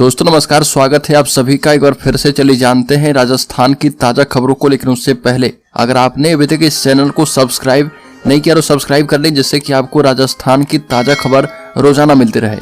दोस्तों नमस्कार, स्वागत है आप सभी का। एक बार फिर से चलिए जानते हैं राजस्थान की ताज़ा खबरों को। लेकिन उससे पहले अगर आपने अभी तक इस चैनल को सब्सक्राइब नहीं किया तो सब्सक्राइब कर लें, जिससे कि आपको राजस्थान की ताज़ा खबर रोजाना मिलती रहे।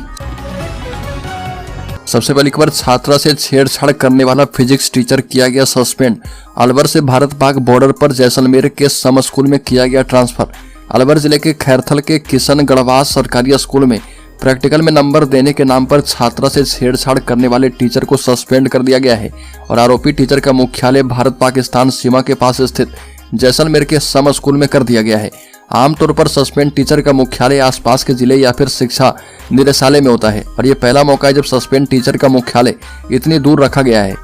सबसे पहली खबर, छात्रा से छेड़छाड़ करने वाला फिजिक्स टीचर किया गया सस्पेंड। अलवर से भारत पाक बॉर्डर पर जैसलमेर के सम स्कूल में किया गया ट्रांसफर। अलवर जिले के खैरथल के किशन गढ़वास सरकारी स्कूल में प्रैक्टिकल में नंबर देने के नाम पर छात्रा से छेड़छाड़ करने वाले टीचर को सस्पेंड कर दिया गया है और आरोपी टीचर का मुख्यालय भारत पाकिस्तान सीमा के पास स्थित जैसलमेर के सम स्कूल में कर दिया गया है। आमतौर पर सस्पेंड टीचर का मुख्यालय आसपास के जिले या फिर शिक्षा निदेशालय में होता है और ये पहला मौका है जब सस्पेंड टीचर का मुख्यालय इतनी दूर रखा गया है।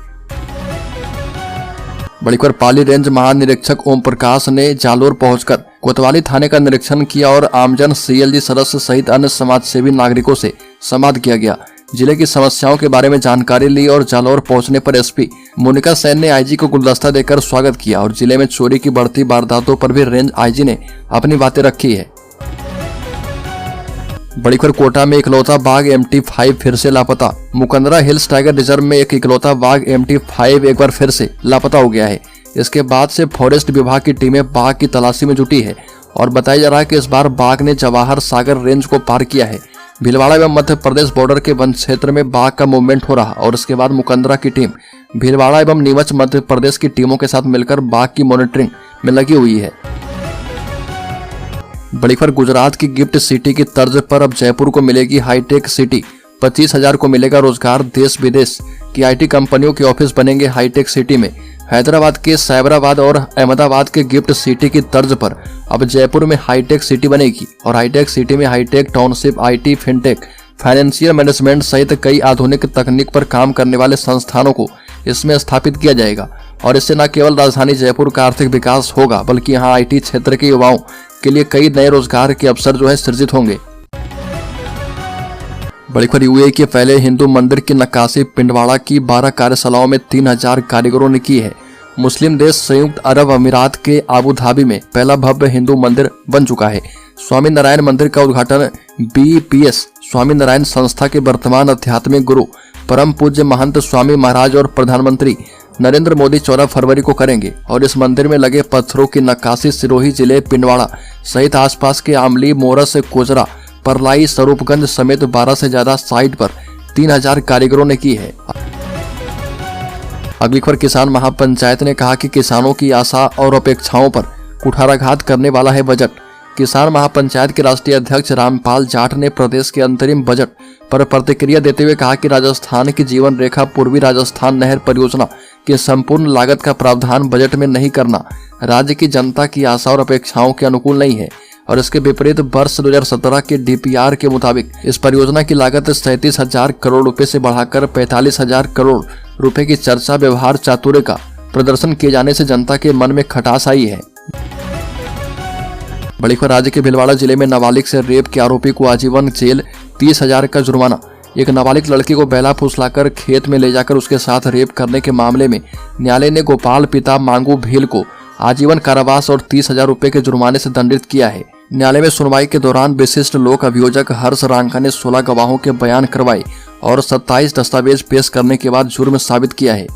बड़ी खबर, पाली रेंज महानिरीक्षक ओम प्रकाश ने जालोर पहुंचकर कोतवाली थाने का निरीक्षण किया और आमजन, सीएलजी सदस्य सहित अन्य समाजसेवी नागरिकों से संवाद किया गया। जिले की समस्याओं के बारे में जानकारी ली और जालोर पहुंचने पर एसपी मोनिका सेन ने आईजी को गुलदस्ता देकर स्वागत किया और जिले में चोरी की बढ़ती वारदातों पर भी रेंज आईजी ने अपनी बातें रखी है। बड़ी खबर, कोटा में इकलौता बाघ MT5 फिर से लापता। मुकंदरा हिल्स टाइगर रिजर्व में एक इकलौता बाघ MT5 एक बार फिर से लापता हो गया है। इसके बाद से फॉरेस्ट विभाग की टीमें बाघ की तलाशी में जुटी है और बताया जा रहा है कि इस बार बाघ ने जवाहर सागर रेंज को पार किया है। भीलवाड़ा एवं मध्य प्रदेश बॉर्डर के वन क्षेत्र में बाघ का मूवमेंट हो रहा और उसके बाद मुकंदरा की टीम भीलवाड़ा एवं नीमच मध्य प्रदेश की टीमों के साथ मिलकर बाघ की मॉनिटरिंग में लगी हुई है। बड़ी खबर, गुजरात की गिफ्ट सिटी की तर्ज पर अब जयपुर को मिलेगी हाईटेक सिटी। 25,000 को मिलेगा रोजगार। देश विदेश की IT कंपनियों के ऑफिस बनेंगे हाईटेक सिटी में। हैदराबाद के साइबराबाद और अहमदाबाद के गिफ्ट सिटी की तर्ज पर अब जयपुर में हाईटेक सिटी बनेगी और हाईटेक सिटी में hi tech township, IT, fintech, financial management सहित कई आधुनिक तकनीक पर काम करने वाले संस्थानों को इसमें स्थापित किया जाएगा। और इससे न केवल राजधानी जयपुर का आर्थिक विकास होगा बल्कि यहाँ IT क्षेत्र के युवाओं के लिए कई नए रोजगार के अवसर सृजित होंगे। बड़ी खबर, UAE के पहले हिंदू मंदिर की नक्काशी पिंडवाड़ा की 12 कार्यशालाओं में 3000 कारीगरों ने की है। मुस्लिम देश संयुक्त अरब अमीरात के आबू धाबी में पहला भव्य हिंदू मंदिर बन चुका है। स्वामी नारायण मंदिर का उद्घाटन BPS स्वामी नारायण संस्था के वर्तमान आध्यात्मिक गुरु परम पूज्य महंत स्वामी महाराज और प्रधानमंत्री नरेंद्र मोदी 14 फरवरी को करेंगे और इस मंदिर में लगे पत्थरों की नक्काशी सिरोही जिले पिंडवाड़ा सहित आसपास के आमली, मोरस, कोजरा, परलाई, स्वरूपगंज समेत 12 से ज्यादा साइट पर 3000 कारीगरों ने की है। अगली खबर, किसान महापंचायत ने कहा कि किसानों की आशा और अपेक्षाओं पर कुठाराघात करने वाला है बजट। किसान महापंचायत के राष्ट्रीय अध्यक्ष रामपाल जाट ने प्रदेश के अंतरिम बजट पर प्रतिक्रिया देते हुए कहा कि राजस्थान की जीवन रेखा पूर्वी राजस्थान नहर परियोजना की संपूर्ण लागत का प्रावधान बजट में नहीं करना राज्य की जनता की आशा और अपेक्षाओं के अनुकूल नहीं है और इसके विपरीत वर्ष 2017 के DPR के मुताबिक इस परियोजना की लागत 37,000 करोड़ रुपए से बढ़ाकर 45,000 करोड़ रुपए की चर्चा व्यवहार चातुर्य का प्रदर्शन किए जाने से जनता के मन में खटास आई है। बड़ी खबर, राज्य के भीलवाड़ा जिले में नाबालिग से रेप के आरोपी को आजीवन जेल, 30,000 का जुर्माना। एक नाबालिग लड़की को बेला फुसलाकर खेत में ले जाकर उसके साथ रेप करने के मामले में न्यायालय ने गोपाल पिता मांगू भील को आजीवन कारावास और 30,000 रुपए के जुर्माने से दंडित किया है। न्यायालय में सुनवाई के दौरान विशिष्ट लोक अभियोजक हर्ष रांका ने 16 गवाहों के बयान करवाए और 27 दस्तावेज पेश करने के बाद जुर्म साबित किया है।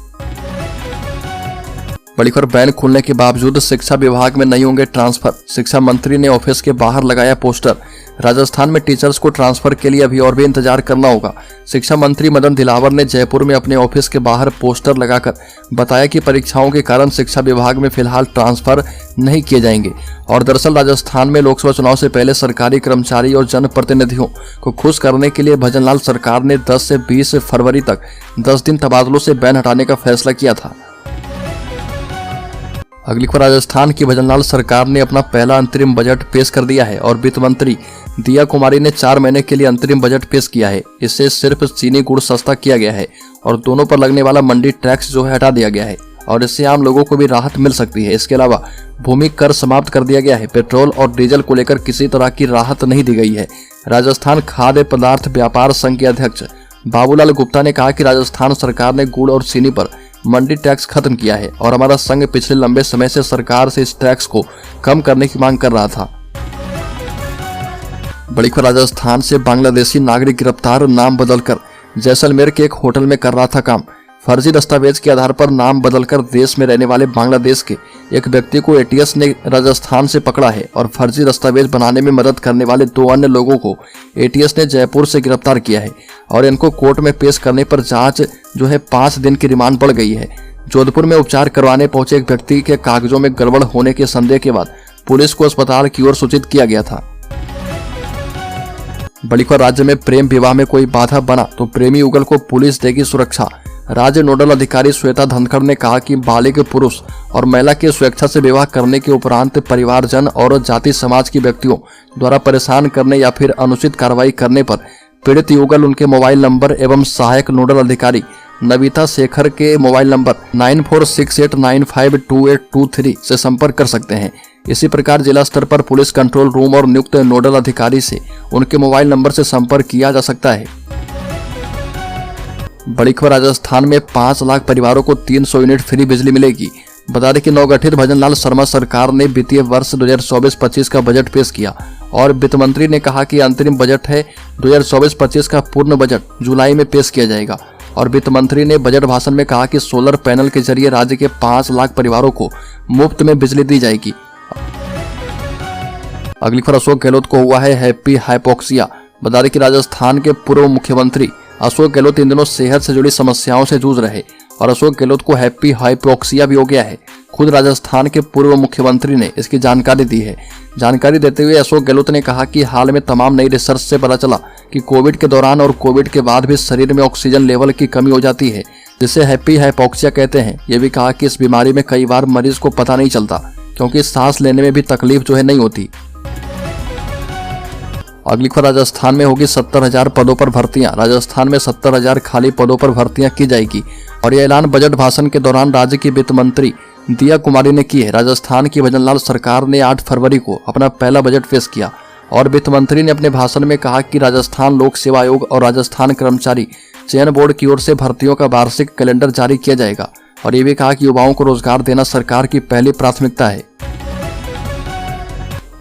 बड़ी खबर, बैन खुलने के बावजूद शिक्षा विभाग में नहीं होंगे ट्रांसफर। शिक्षा मंत्री ने ऑफिस के बाहर लगाया पोस्टर। राजस्थान में टीचर्स को ट्रांसफर के लिए अभी और भी इंतजार करना होगा। शिक्षा मंत्री मदन दिलावर ने जयपुर में अपने ऑफिस के बाहर पोस्टर लगाकर बताया कि परीक्षाओं के कारण शिक्षा विभाग में फिलहाल ट्रांसफर नहीं किए जाएंगे और दरअसल राजस्थान में लोकसभा चुनाव से पहले सरकारी कर्मचारी और जनप्रतिनिधियों को खुश करने के लिए भजनलाल सरकार ने 10 से 20 फरवरी तक 10 दिन तबादलों से बैन हटाने का फैसला किया था। अगली खबर, राजस्थान की भजनलाल सरकार ने अपना पहला अंतरिम बजट पेश कर दिया है और वित्त मंत्री दिया कुमारी ने 4 महीने के लिए अंतरिम बजट पेश किया है। इससे सिर्फ चीनी गुड़ सस्ता किया गया है और दोनों पर लगने वाला मंडी टैक्स हटा दिया गया है और इससे आम लोगों को भी राहत मिल सकती है। इसके अलावा भूमि कर समाप्त कर दिया गया है। पेट्रोल और डीजल को लेकर किसी तरह की राहत नहीं दी गई है। राजस्थान खाद्य पदार्थ व्यापार संघ के अध्यक्ष बाबूलाल गुप्ता ने कहा कि राजस्थान सरकार ने गुड़ और चीनी पर मंडी टैक्स खत्म किया है और हमारा संघ पिछले लंबे समय से सरकार से इस टैक्स को कम करने की मांग कर रहा था। बड़ी खबर, राजस्थान से बांग्लादेशी नागरिक गिरफ्तार, नाम बदलकर जैसलमेर के एक होटल में कर रहा था काम। फर्जी दस्तावेज के आधार पर नाम बदलकर देश में रहने वाले बांग्लादेश के एक व्यक्ति को एटीएस ने राजस्थान से पकड़ा है और फर्जी दस्तावेज बनाने में मदद करने वाले 2 अन्य लोगों को एटीएस ने जयपुर से गिरफ्तार किया है और इनको कोर्ट में पेश करने पर जांच 5 दिन की रिमांड बढ़ गई है। जोधपुर में उपचार करवाने पहुंचे एक व्यक्ति के कागजों में गड़बड़ होने के संदेह के बाद पुलिस को अस्पताल की ओर सूचित किया गया था। बड़ी खबर, राज्य में प्रेम विवाह में कोई बाधा बना तो प्रेमी युगल को पुलिस देगी सुरक्षा। राज्य नोडल अधिकारी श्वेता धनखड़ ने कहा कि बालिग पुरुष और महिला की स्वेच्छा से विवाह करने के उपरांत परिवारजन और जाति समाज के व्यक्तियों द्वारा परेशान करने या फिर अनुचित कार्रवाई करने पर पीड़ित युगल उनके मोबाइल नंबर एवं सहायक नोडल अधिकारी नविता शेखर के मोबाइल नंबर 9468952823 से संपर्क कर सकते हैं। इसी प्रकार जिला स्तर पर पुलिस कंट्रोल रूम और नियुक्त नोडल अधिकारी से उनके मोबाइल नंबर से संपर्क किया जा सकता है। बड़ी खबर, राजस्थान में 5 लाख परिवारों को 300 यूनिट फ्री बिजली मिलेगी। बता दें कि नवगठित भजनलाल शर्मा सरकार ने वित्तीय वर्ष 2024-25 का बजट पेश किया और वित्त मंत्री ने कहा कि अंतरिम बजट है 2024-25 का पूर्ण बजट जुलाई में पेश किया जाएगा। और वित्त मंत्री ने बजट भाषण में कहा कि सोलर पैनल के जरिए राज्य के 5 लाख परिवारों को मुफ्त में बिजली दी जाएगी। अगली खबर, अशोक गहलोत को हुआ है हैप्पी हाइपोक्सिया। बता दें कि राजस्थान के पूर्व मुख्यमंत्री अशोक गहलोत इन दिनों सेहत से जुड़ी समस्याओं से जूझ रहे और अशोक गहलोत को हैप्पी हाइपोक्सिया भी हो गया है। खुद राजस्थान के पूर्व मुख्यमंत्री ने इसकी जानकारी दी है। जानकारी देते हुए अशोक गहलोत ने कहा कि हाल में तमाम नई रिसर्च से पता चला कि कोविड के दौरान और कोविड के बाद भी शरीर में ऑक्सीजन लेवल की कमी हो जाती है, जिसे हैप्पी हाइपोक्सिया कहते हैं। ये भी कहा कि इस बीमारी में कई बार मरीज को पता नहीं चलता क्योंकि सांस लेने में भी तकलीफ नहीं होती। अगली खबर, राजस्थान में होगी 70,000 पदों पर भर्तियां। राजस्थान में 70,000 खाली पदों पर भर्तियां की जाएगी और यह ऐलान बजट भाषण के दौरान राज्य की वित्त मंत्री दिया कुमारी ने की है। राजस्थान की भजनलाल सरकार ने 8 फरवरी को अपना पहला बजट पेश किया और वित्त मंत्री ने अपने भाषण में कहा कि राजस्थान लोक सेवा आयोग और राजस्थान कर्मचारी चयन बोर्ड की ओर से भर्तियों का वार्षिक कैलेंडर जारी किया जाएगा और ये भी कहा कि युवाओं को रोजगार देना सरकार की पहली प्राथमिकता है।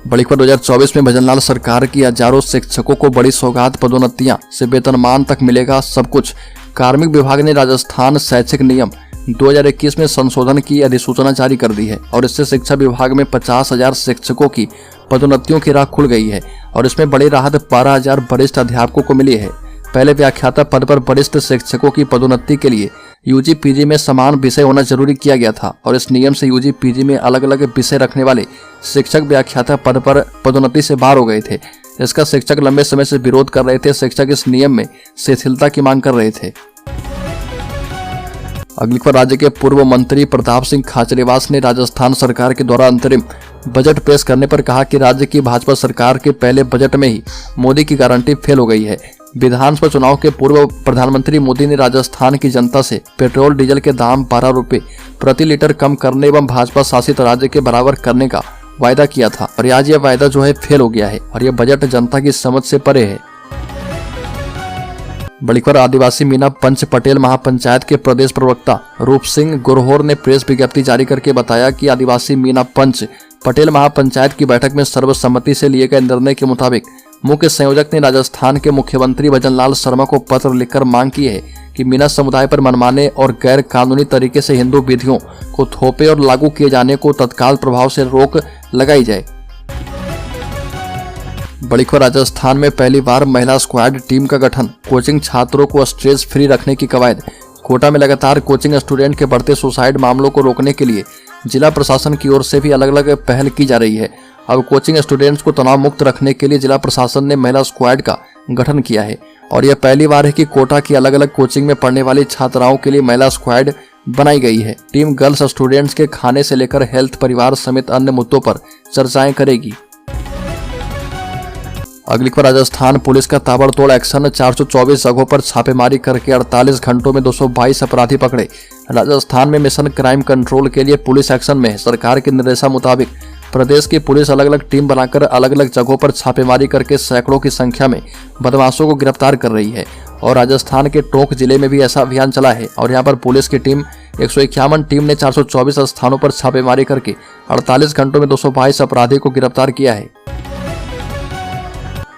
बड़ी खबर, 2024 में भजनलाल सरकार की हजारों शिक्षकों को बड़ी सौगात, पदोन्नतियां से वेतनमान तक मिलेगा सब कुछ। कार्मिक विभाग ने राजस्थान शैक्षिक नियम 2021 में संशोधन की अधिसूचना जारी कर दी है और इससे शिक्षा विभाग में 50,000 शिक्षकों की पदोन्नतियों की राह खुल गई है और इसमें बड़ी राहत 12,000 वरिष्ठ अध्यापकों को मिली है। पहले व्याख्याता पद पर वरिष्ठ शिक्षकों की पदोन्नति के लिए यूजी पीजी में समान विषय होना जरूरी किया गया था और इस नियम से यूजी पीजी में अलग अलग विषय रखने वाले शिक्षक व्याख्याता पद पर पदोन्नति से बाहर हो गए थे। इसका शिक्षक लंबे समय से विरोध कर रहे थे। शिक्षक इस नियम में शिथिलता की मांग कर रहे थे। अगली खबर, राज्य के पूर्व मंत्री प्रताप सिंह खाचरियावास ने राजस्थान सरकार के द्वारा अंतरिम बजट पेश करने पर कहा कि राज्य की भाजपा सरकार के पहले बजट में ही मोदी की गारंटी फेल हो गई है। विधानसभा चुनाव के पूर्व प्रधानमंत्री मोदी ने राजस्थान की जनता से पेट्रोल डीजल के दाम 12 रुपए प्रति लीटर कम करने एवं भाजपा शासित राज्य के बराबर करने का वायदा किया था और आज यह वायदा फेल हो गया है और यह बजट जनता की समझ से परे है। बड़ी खबर, आदिवासी मीना पंच पटेल महापंचायत के प्रदेश प्रवक्ता रूप सिंह गुरहोर ने प्रेस विज्ञप्ति जारी करके बताया कि आदिवासी मीना पंच पटेल महापंचायत की बैठक में सर्वसम्मति से लिए गए निर्णय के मुताबिक मुख्य संयोजक ने राजस्थान के मुख्यमंत्री भजनलाल शर्मा को पत्र लिखकर मांग की है कि मीना समुदाय पर मनमाने और गैर कानूनी तरीके से हिंदू विधियों को थोपे और लागू किए जाने को तत्काल प्रभाव से रोक लगाई जाए। बड़ी खबर, राजस्थान में पहली बार महिला स्क्वाड टीम का गठन। कोचिंग छात्रों को स्ट्रेस फ्री रखने की कवायद। कोटा में लगातार कोचिंग स्टूडेंट के बढ़ते सुसाइड मामलों को रोकने के लिए जिला प्रशासन की ओर से भी अलग अलग पहल की जा रही है। अब कोचिंग स्टूडेंट्स को तनाव मुक्त रखने के लिए जिला प्रशासन ने महिला स्क्वाड का गठन किया है और यह पहली बार है कि कोटा की अलग अलग कोचिंग में पढ़ने वाली छात्राओं के लिए महिला स्क्वाड बनाई गई है। टीम गर्ल्स स्टूडेंट्स के खाने से लेकर हेल्थ, परिवार समेत अन्य मुद्दों पर चर्चाएं करेगी। अगली खबर, राजस्थान पुलिस का ताबड़तोड़ एक्शन। 424 जगहों पर छापेमारी करके 48 घंटों में 222 अपराधी पकड़े। राजस्थान में मिशन क्राइम कंट्रोल के लिए पुलिस एक्शन में है। सरकार के निर्देशा मुताबिक प्रदेश की पुलिस अलग अलग टीम बनाकर अलग अलग जगहों पर छापेमारी करके सैकड़ों की संख्या में बदमाशों को गिरफ्तार कर रही है और राजस्थान के टोंक जिले में भी ऐसा अभियान चला है और यहाँ पर पुलिस की टीम 151 टीम ने 424 स्थानों पर छापेमारी करके 48 घंटों में 222 अपराधी को गिरफ्तार किया है।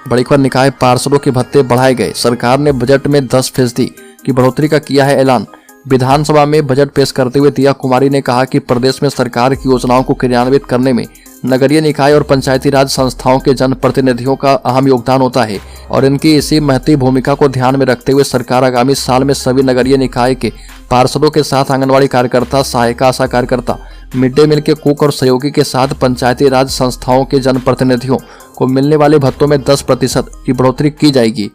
बड़ीखर निकाय पार्षदों के भत्ते बढ़ाए गए। सरकार ने बजट में 10% की बढ़ोतरी का किया है ऐलान। विधानसभा में बजट पेश करते हुए दिया कुमारी ने कहा कि प्रदेश में सरकार की योजनाओं को क्रियान्वित करने में नगरीय निकाय और पंचायती राज संस्थाओं के जनप्रतिनिधियों का अहम योगदान होता है और इनकी इसी महती भूमिका को ध्यान में रखते हुए सरकार आगामी साल में सभी नगरीय निकाय के पार्षदों के साथ आंगनबाड़ी कार्यकर्ता, सहायिका, आशा कार्यकर्ता, मिड डे मील के कुक और सहयोगी के साथ पंचायती राज संस्थाओं के जनप्रतिनिधियों को मिलने वाले भत्तों में 10% की बढ़ोतरी की जाएगी।